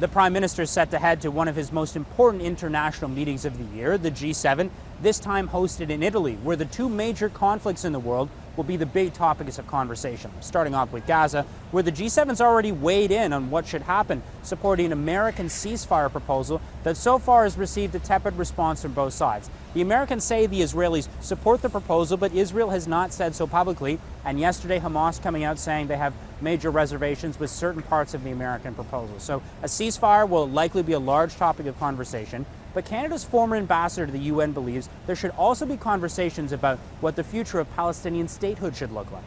The Prime Minister is set to head to one of his most important international meetings of the year, the G7, this time hosted in Italy, where the two major conflicts in the world will be the big topics of conversation. Starting off with Gaza, where the G7's already weighed in on what should happen, supporting an American ceasefire proposal that so far has received a tepid response from both sides. The Americans say the Israelis support the proposal, but Israel has not said so publicly. And yesterday, Hamas coming out saying they have major reservations with certain parts of the American proposal. So a ceasefire will likely be a large topic of conversation. But Canada's former ambassador to the UN believes there should also be conversations about what the future of Palestinian statehood should look like.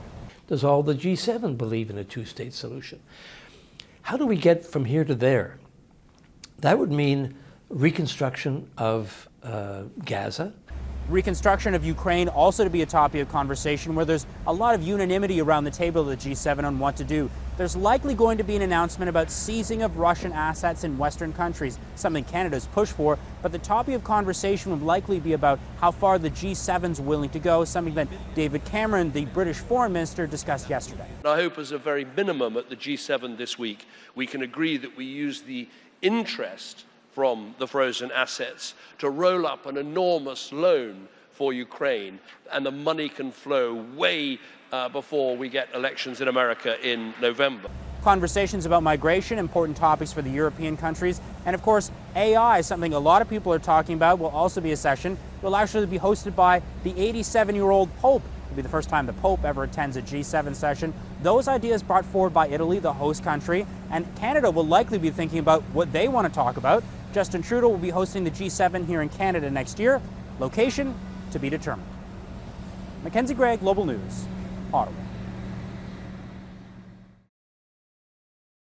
Does all the G7 believe in a two-state solution? How do we get from here to there? That would mean reconstruction of Gaza. Reconstruction of Ukraine also to be a topic of conversation where there's a lot of unanimity around the table of the G7 on what to do. There's likely going to be an announcement about seizing of Russian assets in Western countries, something Canada's pushed for, but the topic of conversation would likely be about how far the G7's willing to go, something that David Cameron, the British Foreign Minister, discussed yesterday. I hope as a very minimum at the G7 this week, we can agree that we use the interest from the frozen assets to roll up an enormous loan for Ukraine, and the money can flow way before we get elections in America in November. Conversations about migration, important topics for the European countries, and of course AI, something a lot of people are talking about, will also be a session. It will actually be hosted by the 87-year-old Pope. It'll be the first time the Pope ever attends a G7 session. Those ideas brought forward by Italy, the host country, and Canada will likely be thinking about what they want to talk about. Justin Trudeau will be hosting the G7 here in Canada next year. Location to be determined. Mackenzie Gray, Global News, Ottawa.